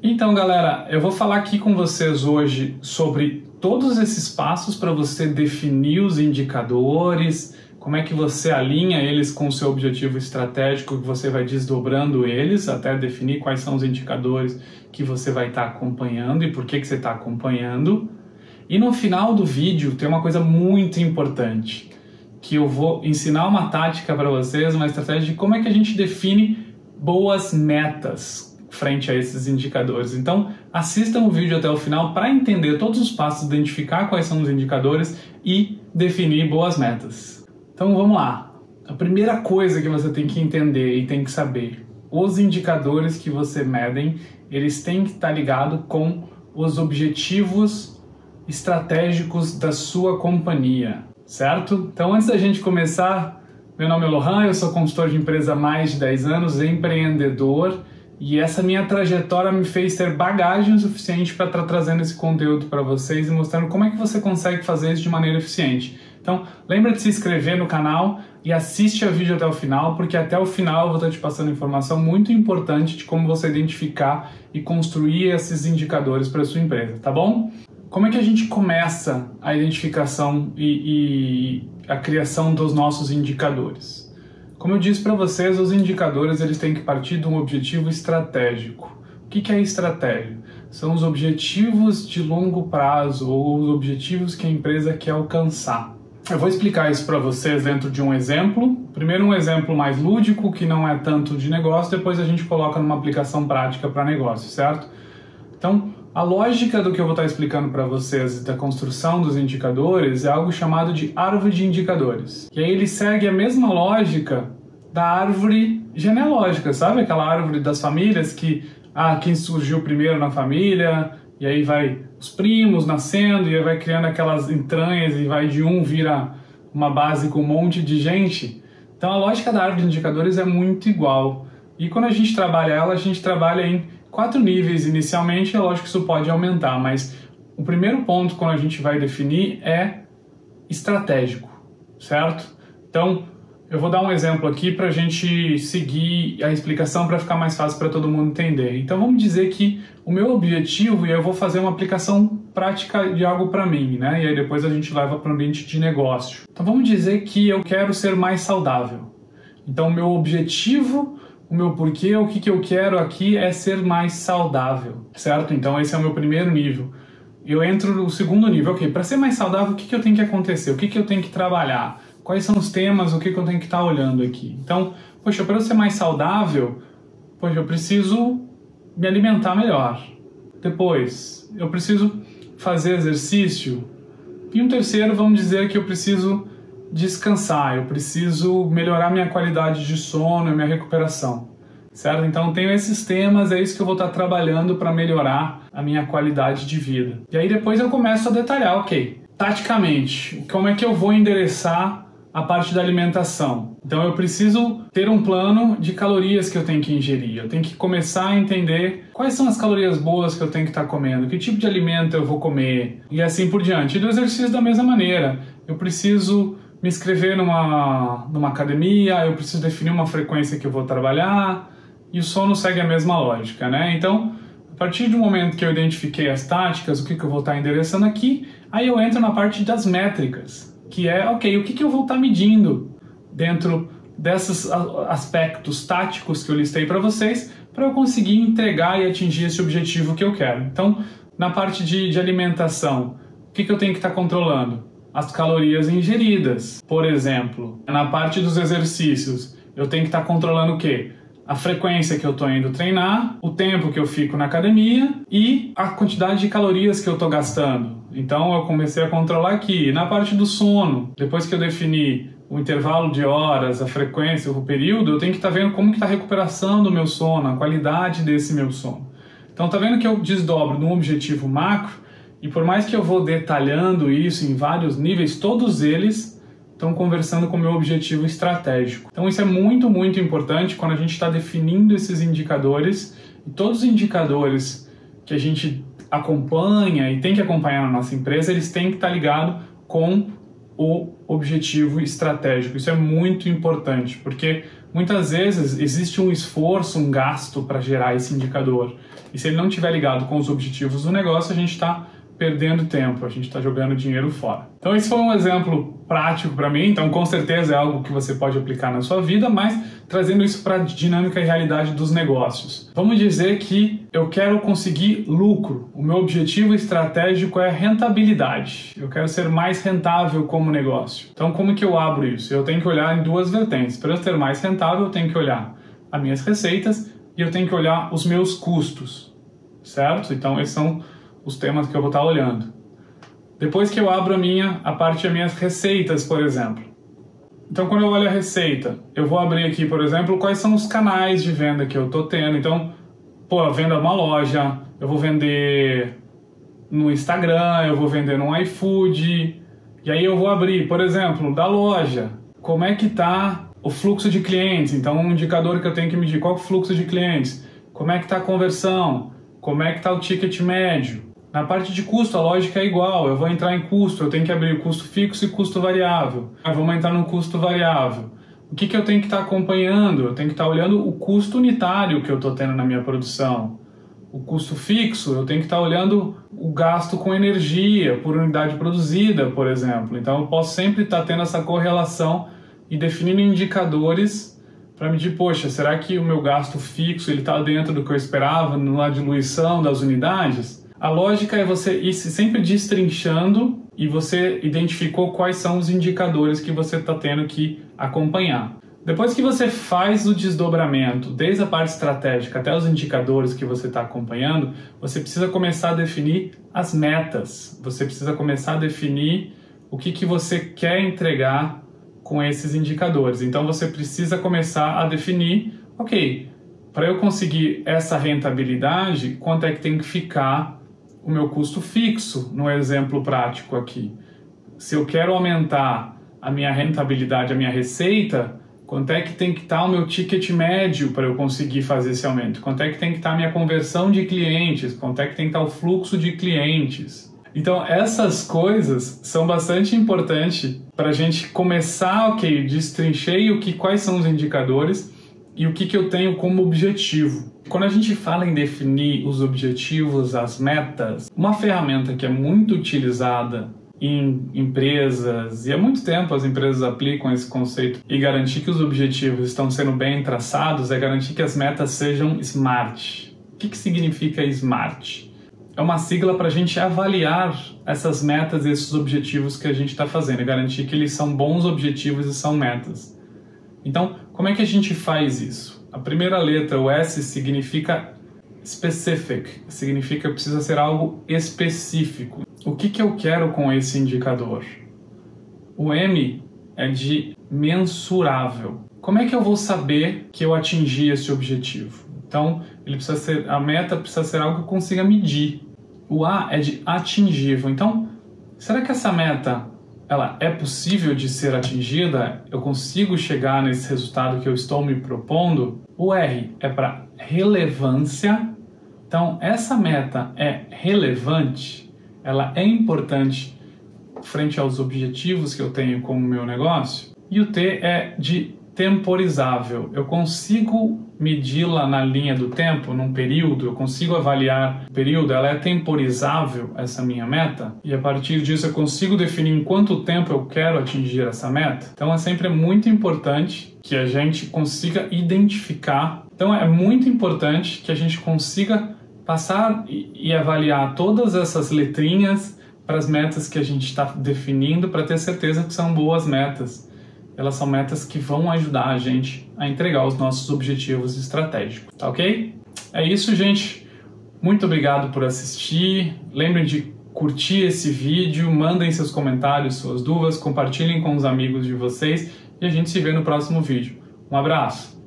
Então, galera, eu vou falar aqui com vocês hoje sobre todos esses passos para você definir os indicadores, como é que você alinha eles com o seu objetivo estratégico, que você vai desdobrando eles até definir quais são os indicadores que você vai estar acompanhando e por que você está acompanhando. E no final do vídeo tem uma coisa muito importante, que eu vou ensinar uma tática para vocês, uma estratégia de como é que a gente define boas metas frente a esses indicadores. Então, assistam o vídeo até o final para entender todos os passos, identificar quais são os indicadores e definir boas metas. Então, vamos lá. A primeira coisa que você tem que entender e tem que saber, os indicadores que você medem, eles têm que estar ligados com os objetivos estratégicos da sua companhia, certo? Então, antes da gente começar, meu nome é Lohan, eu sou consultor de empresa há mais de 10 anos, empreendedor, e essa minha trajetória me fez ter bagagem suficiente para estar trazendo esse conteúdo para vocês e mostrando como é que você consegue fazer isso de maneira eficiente. Então, lembra de se inscrever no canal e assiste o vídeo até o final, porque até o final eu vou estar te passando informação muito importante de como você identificar e construir esses indicadores para a sua empresa, tá bom? Como é que a gente começa a identificação e a criação dos nossos indicadores? Como eu disse para vocês, os indicadores eles têm que partir de um objetivo estratégico. O que é estratégia? São os objetivos de longo prazo ou os objetivos que a empresa quer alcançar. Eu vou explicar isso para vocês dentro de um exemplo. Primeiro um exemplo mais lúdico, que não é tanto de negócio, depois a gente coloca numa aplicação prática para negócio, certo? Então, a lógica do que eu vou estar explicando para vocês da construção dos indicadores é algo chamado de árvore de indicadores. E aí ele segue a mesma lógica da árvore genealógica, sabe? Aquela árvore das famílias que, quem surgiu primeiro na família, e aí vai os primos nascendo, e aí vai criando aquelas entranhas, e vai de um vira uma base com um monte de gente. Então a lógica da árvore de indicadores é muito igual. E quando a gente trabalha ela, a gente trabalha em 4 níveis inicialmente, é lógico que isso pode aumentar, mas o primeiro ponto quando a gente vai definir é estratégico, certo? Então, eu vou dar um exemplo aqui para a gente seguir a explicação para ficar mais fácil para todo mundo entender. Então, vamos dizer que o meu objetivo, e eu vou fazer uma aplicação prática de algo para mim, né? E aí depois a gente leva para o ambiente de negócio. Então, vamos dizer que eu quero ser mais saudável. Então, o meu objetivo, o meu porquê, o que eu quero aqui é ser mais saudável, certo? Então esse é o meu primeiro nível. Eu entro no segundo nível, ok, para ser mais saudável, o que eu tenho que acontecer? O que eu tenho que trabalhar? Quais são os temas? O que eu tenho que estar olhando aqui? Então, poxa, para eu ser mais saudável, poxa, eu preciso me alimentar melhor. Depois, eu preciso fazer exercício. E um terceiro, vamos dizer que eu preciso descansar, eu preciso melhorar minha qualidade de sono e minha recuperação, certo? Então tenho esses temas, é isso que eu vou estar trabalhando para melhorar a minha qualidade de vida. E aí depois eu começo a detalhar, ok, taticamente, como é que eu vou endereçar a parte da alimentação? Então eu preciso ter um plano de calorias que eu tenho que ingerir, eu tenho que começar a entender quais são as calorias boas que eu tenho que estar comendo, que tipo de alimento eu vou comer e assim por diante. E do exercício da mesma maneira, eu preciso me inscrever numa academia, eu preciso definir uma frequência que eu vou trabalhar, e o sono segue a mesma lógica, né? Então, a partir do momento que eu identifiquei as táticas, o que eu vou estar endereçando aqui, aí eu entro na parte das métricas, que é, ok, o que eu vou estar medindo dentro desses aspectos táticos que eu listei para vocês, para eu conseguir entregar e atingir esse objetivo que eu quero. Então, na parte de alimentação, o que eu tenho que estar controlando? As calorias ingeridas, por exemplo. Na parte dos exercícios, eu tenho que estar controlando o quê? A frequência que eu estou indo treinar, o tempo que eu fico na academia e a quantidade de calorias que eu estou gastando. Então eu comecei a controlar aqui. Na parte do sono, depois que eu defini o intervalo de horas, a frequência, o período, eu tenho que estar vendo como que está a recuperação do meu sono, a qualidade desse meu sono. Então tá vendo que eu desdobro num objetivo macro. E por mais que eu vou detalhando isso em vários níveis, todos eles estão conversando com o meu objetivo estratégico. Então isso é muito, muito importante quando a gente está definindo esses indicadores. E todos os indicadores que a gente acompanha e tem que acompanhar na nossa empresa, eles têm que estar ligados com o objetivo estratégico. Isso é muito importante, porque muitas vezes existe um esforço, um gasto para gerar esse indicador. E se ele não estiver ligado com os objetivos do negócio, a gente está perdendo tempo, a gente está jogando dinheiro fora. Então esse foi um exemplo prático para mim, então com certeza é algo que você pode aplicar na sua vida, mas trazendo isso para a dinâmica e realidade dos negócios. Vamos dizer que eu quero conseguir lucro, o meu objetivo estratégico é rentabilidade, eu quero ser mais rentável como negócio. Então como que eu abro isso? Eu tenho que olhar em duas vertentes. Para eu ser mais rentável, eu tenho que olhar as minhas receitas e eu tenho que olhar os meus custos, certo? Então esses são os temas que eu vou estar olhando. Depois que eu abro a parte das minhas receitas, por exemplo. Então, quando eu olho a receita, eu vou abrir aqui, por exemplo, quais são os canais de venda que eu estou tendo. Então, eu vendo uma loja, eu vou vender no Instagram, eu vou vender no iFood. E aí eu vou abrir, por exemplo, da loja, como é que está o fluxo de clientes. Então, um indicador que eu tenho que medir, qual é o fluxo de clientes? Como é que está a conversão? Como é que está o ticket médio? Na parte de custo, a lógica é igual. Eu vou entrar em custo, eu tenho que abrir o custo fixo e custo variável. Vamos entrar no custo variável. O que eu tenho que estar acompanhando? Eu tenho que estar olhando o custo unitário que eu estou tendo na minha produção. O custo fixo, eu tenho que estar olhando o gasto com energia por unidade produzida, por exemplo. Então, eu posso sempre estar tendo essa correlação e definindo indicadores para medir, poxa, será que o meu gasto fixo está dentro do que eu esperava na diluição das unidades? A lógica é você ir sempre destrinchando e você identificou quais são os indicadores que você está tendo que acompanhar. Depois que você faz o desdobramento, desde a parte estratégica até os indicadores que você está acompanhando, você precisa começar a definir as metas. Você precisa começar a definir o que você quer entregar com esses indicadores. Então você precisa começar a definir, ok, para eu conseguir essa rentabilidade, quanto é que tem que ficar o meu custo fixo, no exemplo prático aqui. Se eu quero aumentar a minha rentabilidade, a minha receita, quanto é que tem que estar o meu ticket médio para eu conseguir fazer esse aumento? Quanto é que tem que estar a minha conversão de clientes? Quanto é que tem que estar o fluxo de clientes? Então, essas coisas são bastante importantes para a gente começar, ok, destrinchei quais são os indicadores e o que eu tenho como objetivo. Quando a gente fala em definir os objetivos, as metas, uma ferramenta que é muito utilizada em empresas, e há muito tempo as empresas aplicam esse conceito e garantir que os objetivos estão sendo bem traçados, é garantir que as metas sejam SMART. O que significa SMART? É uma sigla para a gente avaliar essas metas e esses objetivos que a gente está fazendo, é garantir que eles são bons objetivos e são metas. Então, como é que a gente faz isso? A primeira letra, o S, significa specific, significa que precisa ser algo específico. O que eu quero com esse indicador? O M é de mensurável. Como é que eu vou saber que eu atingi esse objetivo? Então, a meta precisa ser algo que eu consiga medir. O A é de atingível. Então, será que essa meta ela é possível de ser atingida? Eu consigo chegar nesse resultado que eu estou me propondo? O R é para relevância. Então, essa meta é relevante, ela é importante frente aos objetivos que eu tenho como meu negócio. E o T é de temporizável. Eu consigo medi-la na linha do tempo, num período, eu consigo avaliar o período, ela é temporizável, essa minha meta, e a partir disso eu consigo definir em quanto tempo eu quero atingir essa meta. Então é sempre muito importante que a gente consiga identificar, então é muito importante que a gente consiga passar e avaliar todas essas letrinhas para as metas que a gente está definindo, para ter certeza que são boas metas. Elas são metas que vão ajudar a gente a entregar os nossos objetivos estratégicos, tá ok? É isso, gente. Muito obrigado por assistir. Lembrem de curtir esse vídeo, mandem seus comentários, suas dúvidas, compartilhem com os amigos de vocês e a gente se vê no próximo vídeo. Um abraço!